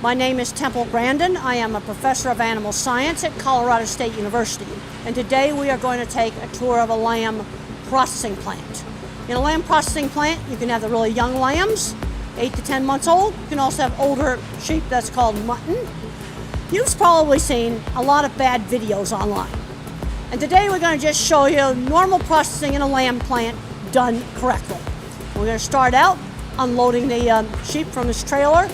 My name is Temple Grandin. I am a professor of animal science at Colorado State University. And today we are going to take a tour of a lamb processing plant. In a lamb processing plant, you can have the really young lambs, 8 to 10 months old. You can also have older sheep, that's called mutton. You've probably seen a lot of bad videos online. And today we're going to just show you normal processing in a lamb plant done correctly. We're going to start out unloading the sheep from this trailer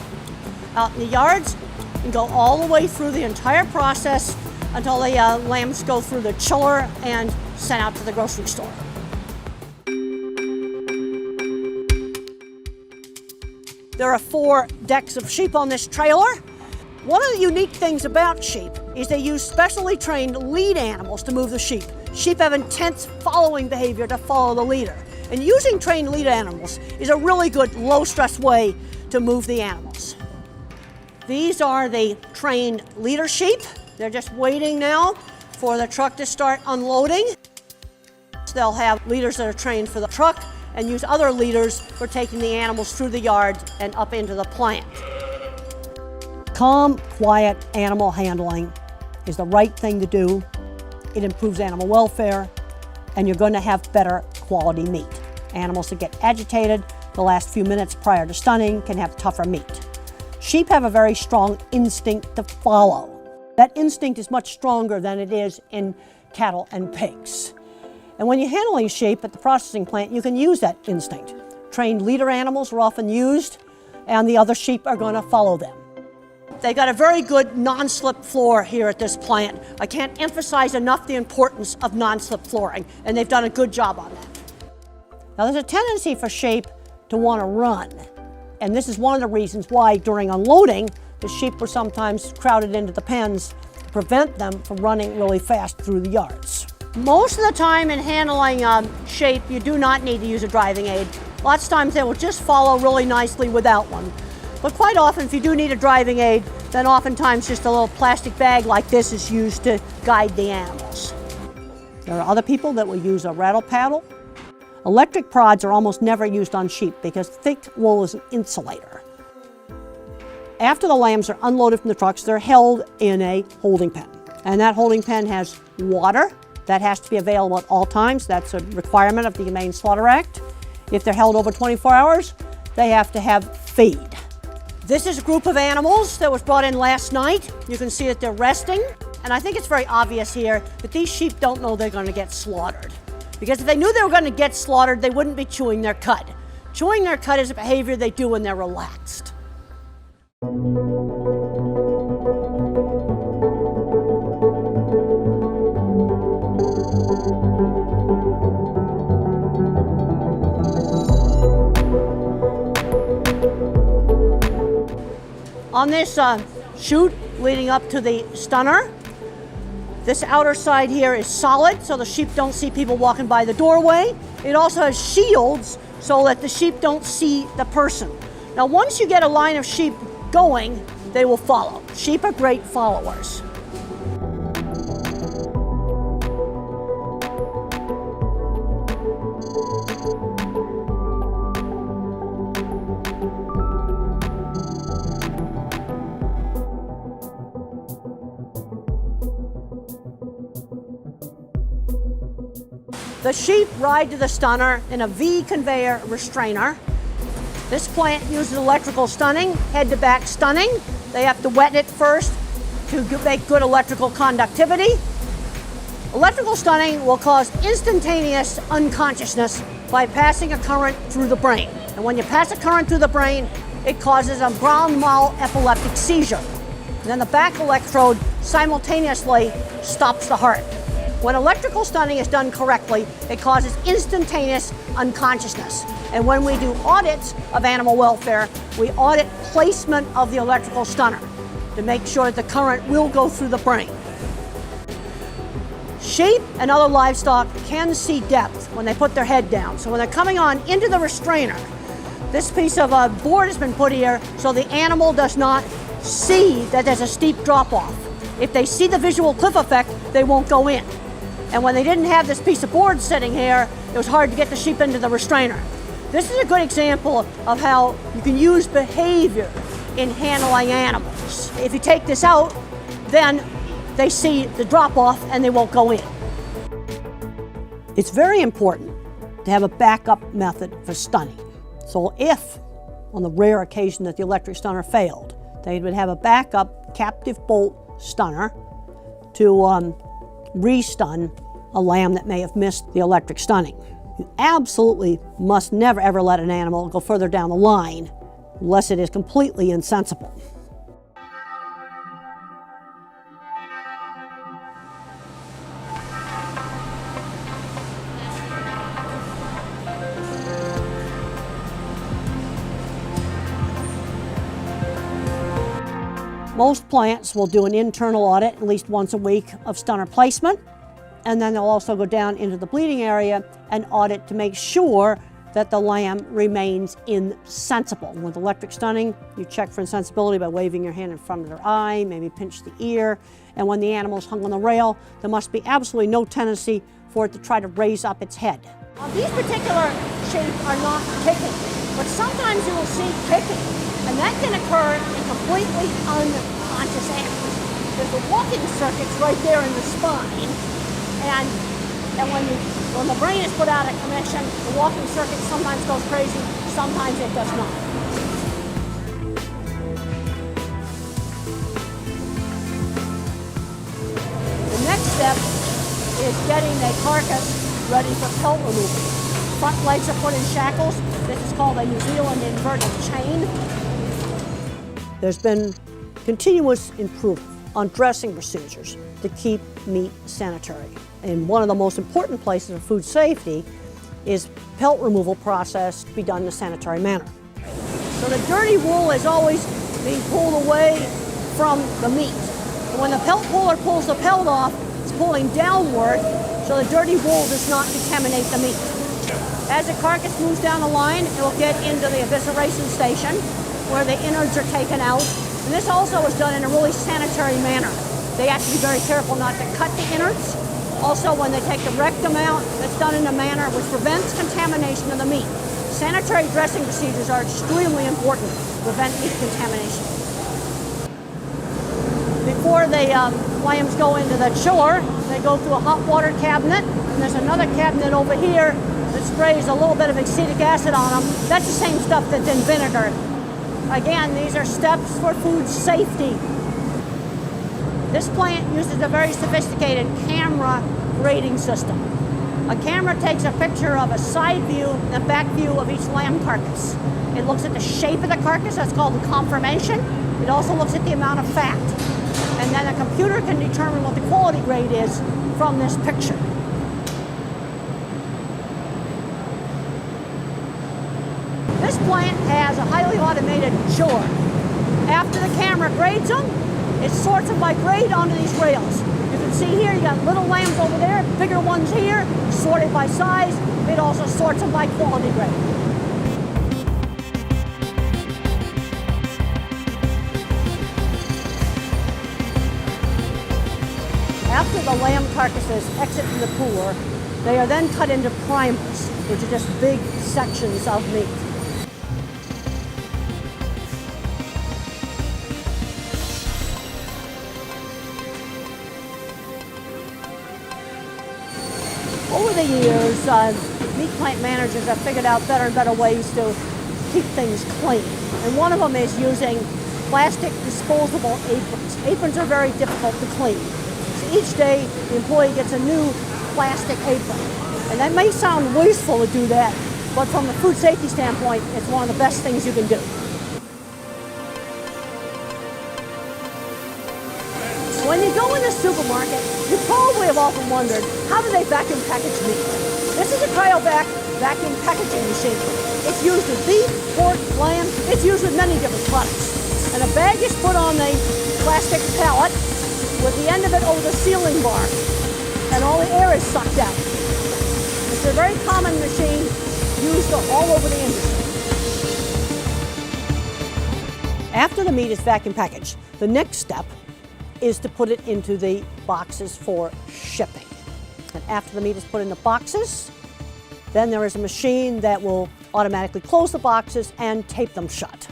out in the yards and go all the way through the entire process until the lambs go through the chiller and sent out to the grocery store. There are 4 decks of sheep on this trailer. One of the unique things about sheep is they use specially trained lead animals to move the sheep. Sheep have intense following behavior to follow the leader. And using trained lead animals is a really good low-stress way to move the animals. These are the trained leader sheep. They're just waiting now for the truck to start unloading. They'll have leaders that are trained for the truck and use other leaders for taking the animals through the yard and up into the plant. Calm, quiet animal handling is the right thing to do. It improves animal welfare, and you're going to have better quality meat. Animals that get agitated the last few minutes prior to stunning can have tougher meat. Sheep have a very strong instinct to follow. That instinct is much stronger than it is in cattle and pigs. And when you're handling sheep at the processing plant, you can use that instinct. Trained leader animals are often used, and the other sheep are going to follow them. They got a very good non-slip floor here at this plant. I can't emphasize enough the importance of non-slip flooring, and they've done a good job on that. Now, there's a tendency for sheep to want to run. And this is one of the reasons why during unloading, the sheep were sometimes crowded into the pens to prevent them from running really fast through the yards. Most of the time in handling sheep, you do not need to use a driving aid. Lots of times they will just follow really nicely without one. But quite often, if you do need a driving aid, then oftentimes just a little plastic bag like this is used to guide the animals. There are other people that will use a rattle paddle. Electric prods are almost never used on sheep because thick wool is an insulator. After the lambs are unloaded from the trucks, they're held in a holding pen. And that holding pen has water that has to be available at all times. That's a requirement of the Humane Slaughter Act. If they're held over 24 hours, they have to have feed. This is a group of animals that was brought in last night. You can see that they're resting. And I think it's very obvious here that these sheep don't know they're going to get slaughtered. Because if they knew they were going to get slaughtered, they wouldn't be chewing their cud. Chewing their cud is a behavior they do when they're relaxed. On this chute leading up to the stunner, this outer side here is solid, so the sheep don't see people walking by the doorway. It also has shields so that the sheep don't see the person. Now, once you get a line of sheep going, they will follow. Sheep are great followers. The sheep ride to the stunner in a V conveyor restrainer. This plant uses electrical stunning, head to back stunning. They have to wet it first to make good electrical conductivity. Electrical stunning will cause instantaneous unconsciousness by passing a current through the brain. And when you pass a current through the brain, it causes a grand mal epileptic seizure. And then the back electrode simultaneously stops the heart. When electrical stunning is done correctly, it causes instantaneous unconsciousness. And when we do audits of animal welfare, we audit placement of the electrical stunner to make sure that the current will go through the brain. Sheep and other livestock can see depth when they put their head down. So when they're coming on into the restrainer, this piece of board has been put here so the animal does not see that there's a steep drop-off. If they see the visual cliff effect, they won't go in. And when they didn't have this piece of board sitting here, it was hard to get the sheep into the restrainer. This is a good example of how you can use behavior in handling animals. worse. If you take this out, then they see the drop off and they won't go in. It's very important to have a backup method for stunning. So if, on the rare occasion that the electric stunner failed, they would have a backup captive bolt stunner to re-stun a lamb that may have missed the electric stunning. You absolutely must never ever let an animal go further down the line unless it is completely insensible. Most plants will do an internal audit at least once a week of stunner placement, and then they'll also go down into the bleeding area and audit to make sure that the lamb remains insensible. With electric stunning, you check for insensibility by waving your hand in front of their eye, maybe pinch the ear, and when the animal's hung on the rail, there must be absolutely no tendency for it to try to raise up its head. These particular sheep are not kicking, but sometimes you will see kicking, and that can occur in completely unconscious animals. There's the walking circuits right there in the spine, and when the brain is put out of commission, the walking circuit sometimes goes crazy, sometimes it does not. The next step is getting the carcass ready for pelt removal. Front legs are put in shackles. This is called a New Zealand inverted chain. There's been continuous improvement on dressing procedures to keep meat sanitary. And one of the most important places for food safety is pelt removal process to be done in a sanitary manner. So the dirty wool is always being pulled away from the meat. And when the pelt puller pulls the pelt off, it's pulling downward so the dirty wool does not contaminate the meat. As the carcass moves down the line, it will get into the evisceration station where the innards are taken out. And this also is done in a really sanitary manner. They have to be very careful not to cut the innards. Also, when they take the rectum out, it's done in a manner which prevents contamination of the meat. Sanitary dressing procedures are extremely important to prevent meat contamination. Before the lambs go into the chiller, they go through a hot water cabinet, and there's another cabinet over here that sprays a little bit of acetic acid on them. That's the same stuff that's in vinegar. Again, these are steps for food safety. This plant uses a very sophisticated camera grading system. A camera takes a picture of a side view and a back view of each lamb carcass. It looks at the shape of the carcass, that's called the conformation. It also looks at the amount of fat. And then a computer can determine what the quality grade is from this picture. This plant has a highly automated chiller. After the camera grades them, it sorts them by grade onto these rails. You can see here, you got little lambs over there, bigger ones here, sorted by size. It also sorts them by quality grade. After the lamb carcasses exit from the cooler, they are then cut into primers, which are just big sections of meat. Over the years, meat plant managers have figured out better and better ways to keep things clean. And one of them is using plastic disposable aprons. Aprons are very difficult to clean. So each day, the employee gets a new plastic apron. And that may sound wasteful to do that, but from a food safety standpoint, it's one of the best things you can do. When you go in the supermarket, you probably have often wondered, how do they vacuum package meat? This is a cryovac vacuum packaging machine. It's used with beef, pork, lamb. It's used with many different products. And a bag is put on the plastic pallet with the end of it over the sealing bar, and all the air is sucked out. It's a very common machine used all over the industry. After the meat is vacuum packaged, the next step is to put it into the boxes for shipping. And after the meat is put in the boxes, then there is a machine that will automatically close the boxes and tape them shut.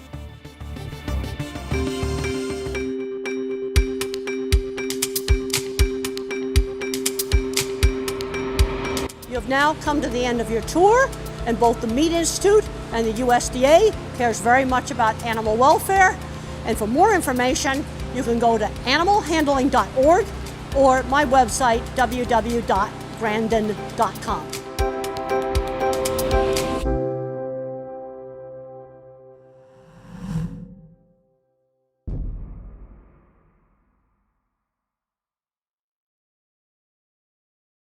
now come to the end of your tour, and both the Meat Institute and the USDA cares very much about animal welfare. And for more information, you can go to animalhandling.org or my website, www.grandin.com.